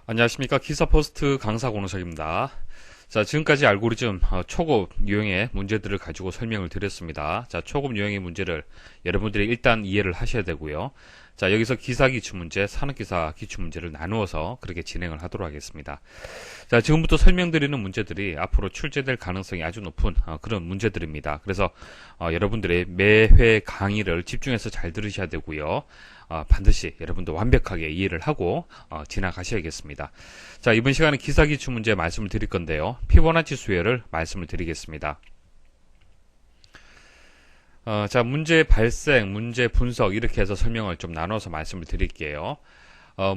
안녕하십니까. 기사포스트 강사 권호석입니다. 자, 지금까지 알고리즘 초급 유형의 문제들을 가지고 설명을 드렸습니다. 자, 초급 유형의 문제를 여러분들이 일단 이해를 하셔야 되고요. 자, 여기서 기사 기출문제, 산업기사 기출문제를 나누어서 그렇게 진행을 하도록 하겠습니다. 자, 지금부터 설명드리는 문제들이 앞으로 출제될 가능성이 아주 높은 그런 문제들입니다. 그래서 여러분들이 매회 강의를 집중해서 잘 들으셔야 되고요. 반드시 여러분도 완벽하게 이해를 하고 지나가셔야겠습니다. 자, 이번 시간에 기사 기출 문제 말씀을 드릴 건데요. 피보나치 수열을 말씀을 드리겠습니다. 자, 문제 발생, 문제 분석 이렇게 해서 설명을 좀 나눠서 말씀을 드릴게요.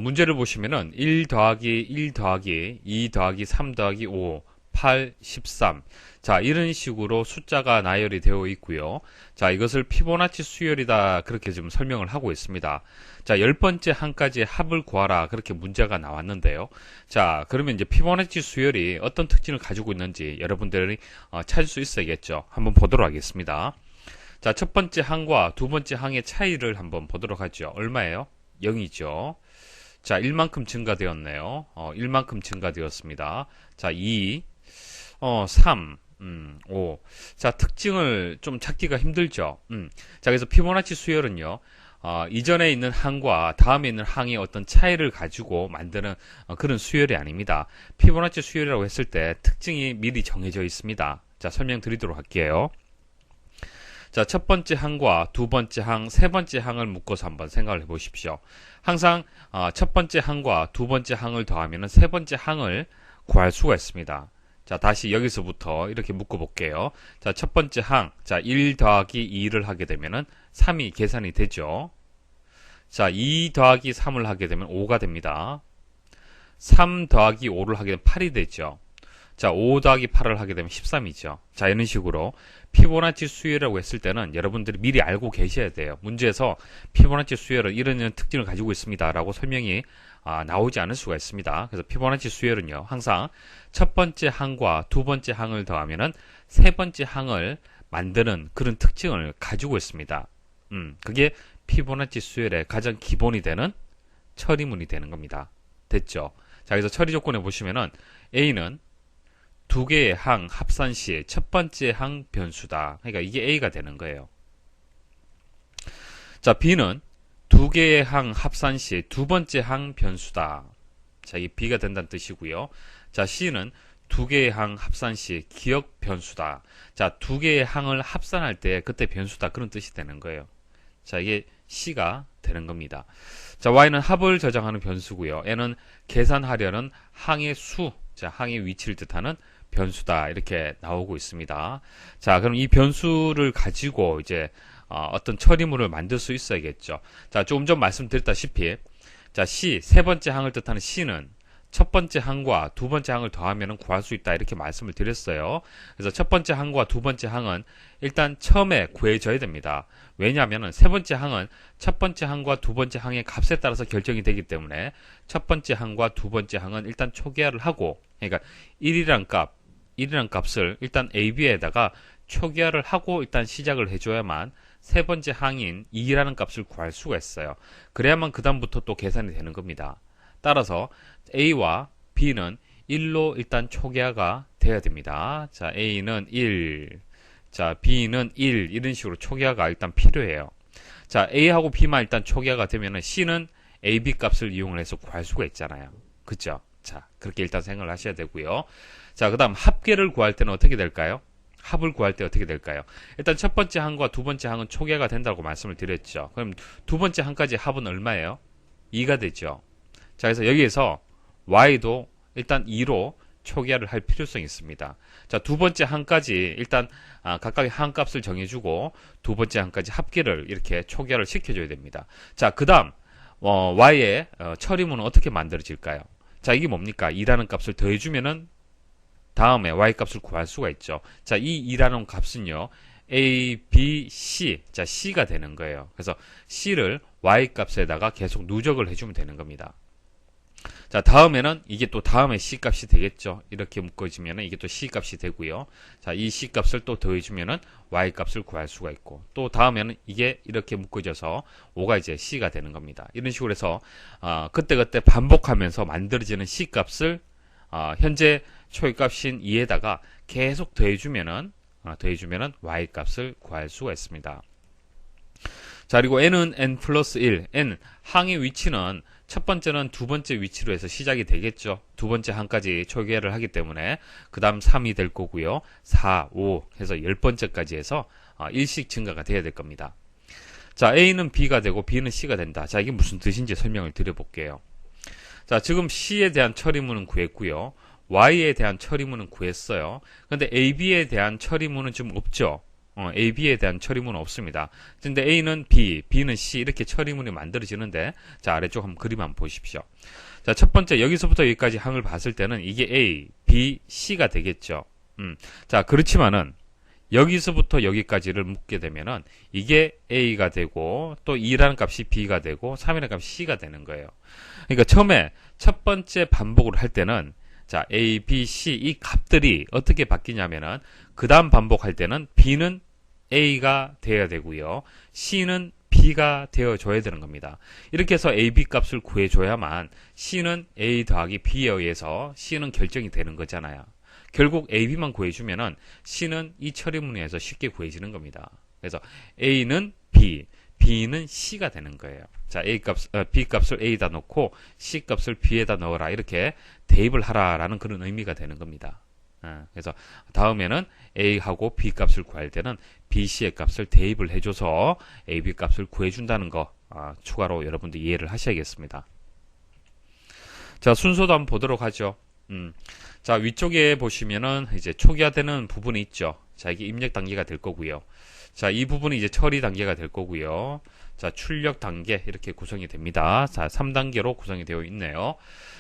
문제를 보시면은 1 더하기 1 더하기 2 더하기 3 더하기 5 8, 13. 자, 이런 식으로 숫자가 나열이 되어 있고요. 자, 이것을 피보나치 수열이다. 그렇게 지금 설명을 하고 있습니다. 자, 10번째 항까지의 합을 구하라. 그렇게 문제가 나왔는데요. 자, 그러면 이제 피보나치 수열이 어떤 특징을 가지고 있는지 여러분들이 찾을 수 있어야겠죠. 한번 보도록 하겠습니다. 자, 첫 번째 항과 두 번째 항의 차이를 한번 보도록 하죠. 얼마예요? 0이죠. 자, 1만큼 증가되었네요. 1만큼 증가되었습니다. 자, 2, 3, 5. 자, 특징을 좀 찾기가 힘들죠. 자, 그래서 피보나치 수열은요, 이전에 있는 항과 다음에 있는 항의 어떤 차이를 가지고 만드는 그런 수열이 아닙니다. 피보나치 수열이라고 했을 때 특징이 미리 정해져 있습니다. 자, 설명드리도록 할게요. 자, 첫 번째 항과 두 번째 항, 세 번째 항을 묶어서 한번 생각을 해 보십시오. 항상 첫 번째 항과 두 번째 항을 더하면 세 번째 항을 구할 수가 있습니다. 자, 다시 여기서부터 이렇게 묶어 볼게요. 자, 첫 번째 항, 자, 1 더하기 2를 하게 되면은 3이 계산이 되죠. 자, 2 더하기 3을 하게 되면 5가 됩니다. 3 더하기 5를 하게 되면 8이 되죠. 자, 5 더하기 8을 하게 되면 13이죠. 자, 이런 식으로 피보나치 수열이라고 했을 때는 여러분들이 미리 알고 계셔야 돼요. 문제에서 피보나치 수열은 이런 특징을 가지고 있습니다. 라고 설명이 나오지 않을 수가 있습니다. 그래서 피보나치 수열은요, 항상 첫 번째 항과 두 번째 항을 더하면은 세 번째 항을 만드는 그런 특징을 가지고 있습니다. 그게 피보나치 수열의 가장 기본이 되는 처리문이 되는 겁니다. 됐죠? 자, 그래서 처리 조건에 보시면은 A는 두 개의 항 합산 시 첫 번째 항 변수다. 그러니까 이게 A가 되는 거예요. 자, B는 두 개의 항 합산 시 두 번째 항 변수다. 자, 이게 B가 된다는 뜻이고요. 자, C는 두 개의 항 합산 시 기억 변수다. 자, 두 개의 항을 합산할 때 그때 변수다. 그런 뜻이 되는 거예요. 자, 이게 C가 되는 겁니다. 자, Y는 합을 저장하는 변수고요. N은 계산하려는 항의 수, 자, 항의 위치를 뜻하는 변수다. 이렇게 나오고 있습니다. 자, 그럼 이 변수를 가지고 이제 어떤 처리물을 만들 수 있어야겠죠. 자, 조금 전 말씀드렸다시피, 자, C, 세 번째 항을 뜻하는 C는 첫 번째 항과 두 번째 항을 더하면 구할 수 있다. 이렇게 말씀을 드렸어요. 그래서 첫 번째 항과 두 번째 항은 일단 처음에 구해져야 됩니다. 왜냐하면 세 번째 항은 첫 번째 항과 두 번째 항의 값에 따라서 결정이 되기 때문에 첫 번째 항과 두 번째 항은 일단 초기화를 하고, 그러니까 1이란 값을 일단 A, B에다가 초기화를 하고 일단 시작을 해줘야만 세 번째 항인 2라는 값을 구할 수가 있어요. 그래야만 그 다음부터 또 계산이 되는 겁니다. 따라서 A와 B는 1로 일단 초기화가 돼야 됩니다. 자, A는 1, 자, B는 1, 이런 식으로 초기화가 일단 필요해요. 자, A하고 B만 일단 초기화가 되면 C는 A, B 값을 이용을 해서 구할 수가 있잖아요. 그죠? 자, 그렇게 일단 생각을 하셔야 되고요. 자, 그 다음 합계를 구할 때는 어떻게 될까요? 합을 구할 때 어떻게 될까요? 일단 첫 번째 항과 두 번째 항은 초기화가 된다고 말씀을 드렸죠. 그럼 두 번째 항까지 합은 얼마예요? 2가 되죠. 자, 그래서 여기에서 y도 일단 2로 초기화를 할 필요성이 있습니다. 자, 두 번째 항까지 일단 각각의 항값을 정해주고 두 번째 항까지 합계를 이렇게 초기화를 시켜줘야 됩니다. 자, 그 다음 y의 처리문은 어떻게 만들어질까요? 자, 이게 뭡니까? 2라는 값을 더해주면은 다음에 y 값을 구할 수가 있죠. 자, 이 2라는 값은요, A, B, C, 자, C가 되는 거예요. 그래서 C를 y 값에다가 계속 누적을 해주면 되는 겁니다. 자, 다음에는 이게 또 다음에 C 값이 되겠죠. 이렇게 묶어지면은 이게 또 C 값이 되고요. 자, 이 C 값을 또 더해주면은 Y 값을 구할 수가 있고, 또 다음에는 이게 이렇게 묶어져서 5가 이제 C가 되는 겁니다. 이런 식으로 해서, 그때그때 반복하면서 만들어지는 C 값을, 현재 초기값인 2에다가 계속 더해주면은 Y 값을 구할 수가 있습니다. 자, 그리고 n은 n 플러스 1, n 항의 위치는 첫 번째는 두 번째 위치로 해서 시작이 되겠죠. 두 번째 항까지 초기화를 하기 때문에 그 다음 3이 될 거고요. 4, 5 해서 10번째까지 해서 1씩 증가가 돼야 될 겁니다. 자, A는 B가 되고 B는 C가 된다. 자, 이게 무슨 뜻인지 설명을 드려볼게요. 자, 지금 C에 대한 처리문은 구했고요. Y에 대한 처리문은 구했어요. 근데 A, B에 대한 처리문은 좀 없죠. A, B에 대한 처리문은 없습니다. 근데 A는 B, B는 C 이렇게 처리문이 만들어지는데, 자, 아래쪽 한번 그림 한번 보십시오. 자, 첫 번째 여기서부터 여기까지 항을 봤을 때는 이게 A, B, C가 되겠죠. 자, 그렇지만은 여기서부터 여기까지를 묶게 되면은 이게 A가 되고 또 2라는 값이 B가 되고 3이라는 값이 C가 되는 거예요. 그러니까 처음에 첫 번째 반복을 할 때는 자, A, B, C 이 값들이 어떻게 바뀌냐면은 그 다음 반복할 때는 B는 A가 되어야 되고요. C는 B가 되어줘야 되는 겁니다. 이렇게 해서 A, B 값을 구해줘야만 C는 A 더하기 B에 의해서 C는 결정이 되는 거잖아요. 결국 A, B만 구해주면은 C는 이 처리문에서 쉽게 구해지는 겁니다. 그래서 A는 B, B는 C가 되는 거예요. 자, B 값을 A에다 넣고 C 값을 B에다 넣어라. 이렇게 대입을 하라라는 그런 의미가 되는 겁니다. 그래서 다음에는 A하고 B 값을 구할 때는 B, C의 값을 대입을 해줘서 A, B 값을 구해준다는 거 추가로 여러분들 이해를 하셔야겠습니다. 자, 순서도 한번 보도록 하죠. 자, 위쪽에 보시면은 이제 초기화되는 부분이 있죠. 자, 이게 입력 단계가 될 거고요. 자, 이 부분이 이제 처리 단계가 될 거고요. 자, 출력 단계 이렇게 구성이 됩니다. 자, 3단계로 구성이 되어 있네요.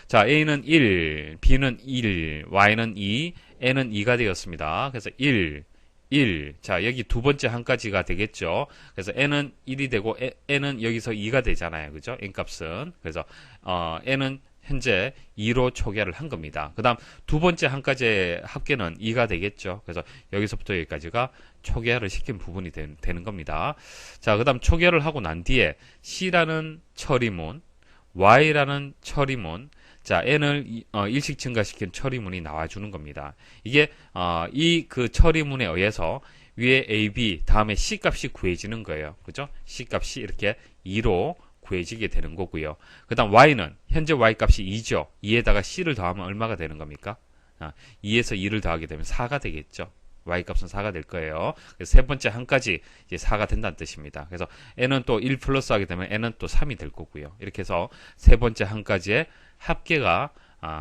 자, A는 1, B는 1, Y는 2, N은 2가 되었습니다. 그래서 1, 1. 자, 여기 두 번째 항까지가 되겠죠. 그래서 N은 1이 되고 N은 여기서 2가 되잖아요. 그죠? N 값은. 그래서 N은 현재 2로 초기화를 한 겁니다. 그 다음 두 번째 항까지의 합계는 2가 되겠죠. 그래서 여기서부터 여기까지가 초기화를 시킨 부분이 되는 겁니다. 자, 그 다음 초기화를 하고 난 뒤에 C라는 처리문, Y라는 처리문, 자, N을 일식 증가시킨 처리문이 나와주는 겁니다. 이게 이 그 처리문에 의해서 위에 A, B, 다음에 C 값이 구해지는 거예요. 그죠? C 값이 이렇게 2로 구해지게 되는 거고요. 그 다음 Y는 현재 Y 값이 2죠. 2에다가 C를 더하면 얼마가 되는 겁니까? 2에서 2를 더하게 되면 4가 되겠죠. Y 값은 4가 될 거예요. 그래서 세 번째 항까지 이제 4가 된다는 뜻입니다. 그래서 N은 또 1 플러스 하게 되면 N은 또 3이 될 거고요. 이렇게 해서 세 번째 항까지의 합계가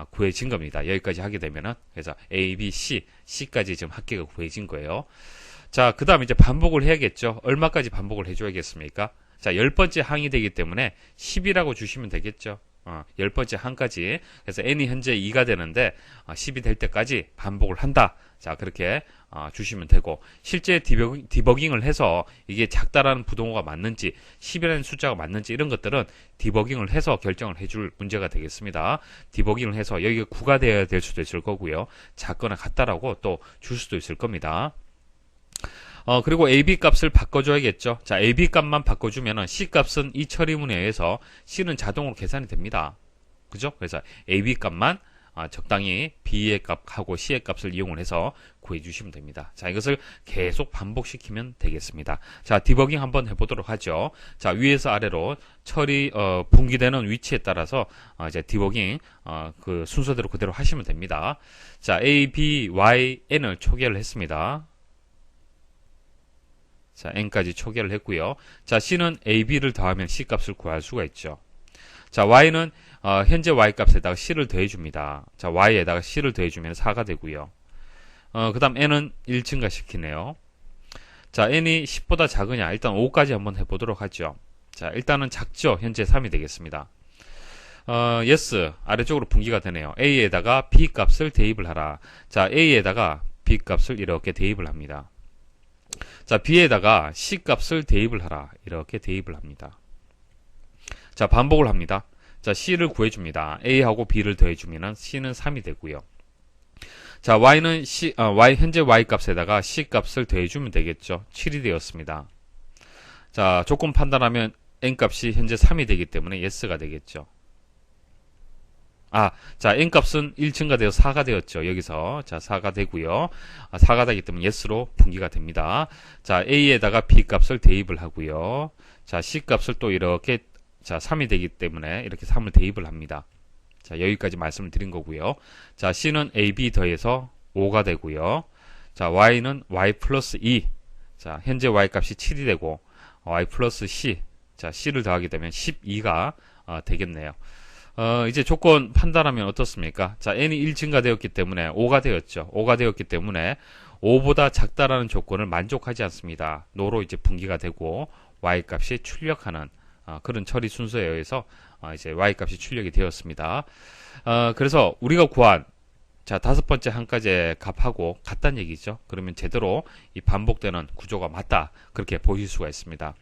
구해진 겁니다. 여기까지 하게 되면은 그래서 A, B, C, C까지 지금 합계가 구해진 거예요. 자, 그 다음 이제 반복을 해야겠죠. 얼마까지 반복을 해줘야겠습니까? 자, 10번째 항이 되기 때문에 10이라고 주시면 되겠죠. 10번째 항까지. 그래서 n이 현재 2가 되는데 10이 될 때까지 반복을 한다. 자, 그렇게 주시면 되고, 실제 디버깅을 해서 이게 작다라는 부동호가 맞는지 10이라는 숫자가 맞는지 이런 것들은 디버깅을 해서 결정을 해줄 문제가 되겠습니다. 디버깅을 해서 여기가 9가 되어야 될 수도 있을 거고요. 작거나 같다라고 또 줄 수도 있을 겁니다. 그리고 AB 값을 바꿔줘야겠죠. 자, AB 값만 바꿔주면은 C 값은 이 처리문에 의해서 C는 자동으로 계산이 됩니다. 그죠? 그래서 AB 값만 적당히 B의 값하고 C의 값을 이용을 해서 구해주시면 됩니다. 자, 이것을 계속 반복시키면 되겠습니다. 자, 디버깅 한번 해보도록 하죠. 자, 위에서 아래로 분기되는 위치에 따라서 이제 디버깅 그 순서대로 그대로 하시면 됩니다. 자, A, B, Y, N을 초기화를 했습니다. 자, n까지 초기화를 했고요. 자, c는 a, b를 더하면 c 값을 구할 수가 있죠. 자, y는 현재 y 값에다가 c를 더해줍니다. 자, y에다가 c를 더해주면 4가 되고요. 그 다음 n은 1 증가시키네요. 자, n이 10보다 작으냐? 일단 5까지 한번 해보도록 하죠. 자, 일단은 작죠. 현재 3이 되겠습니다. yes, 아래쪽으로 분기가 되네요. a에다가 b 값을 대입을 하라. 자, a에다가 b 값을 이렇게 대입을 합니다. 자, B에다가 C 값을 대입을 하라. 이렇게 대입을 합니다. 자, 반복을 합니다. 자, C를 구해줍니다. A하고 B를 더해주면 C는 3이 되고요. 자, Y는 현재 Y 값에다가 C 값을 더해주면 되겠죠. 7이 되었습니다. 자, 조건 판단하면 N 값이 현재 3이 되기 때문에 Yes가 되겠죠. 자, N 값은 1 증가되어 4가 되었죠. 여기서. 자, 4가 되고요. 4가 되기 때문에 Yes로 분기가 됩니다. 자, A에다가 B 값을 대입을 하고요. 자, C 값을 또 이렇게, 자, 3이 되기 때문에 이렇게 3을 대입을 합니다. 자, 여기까지 말씀을 드린 거고요. 자, C는 AB 더해서 5가 되고요. 자, Y는 Y 플러스 2. 자, 현재 Y 값이 7이 되고, Y 플러스 C. 자, C를 더하게 되면 12가 되겠네요. 이제 조건 판단하면 어떻습니까? 자, n이 1 증가되었기 때문에 5가 되었죠. 5가 되었기 때문에 5보다 작다라는 조건을 만족하지 않습니다. 노로 이제 분기가 되고 y 값이 출력하는 그런 처리 순서에 의해서 이제 y 값이 출력이 되었습니다. 그래서 우리가 구한 자, 5번째 한 가지의 값하고 같다는 얘기죠. 그러면 제대로 이 반복되는 구조가 맞다. 그렇게 보실 수가 있습니다.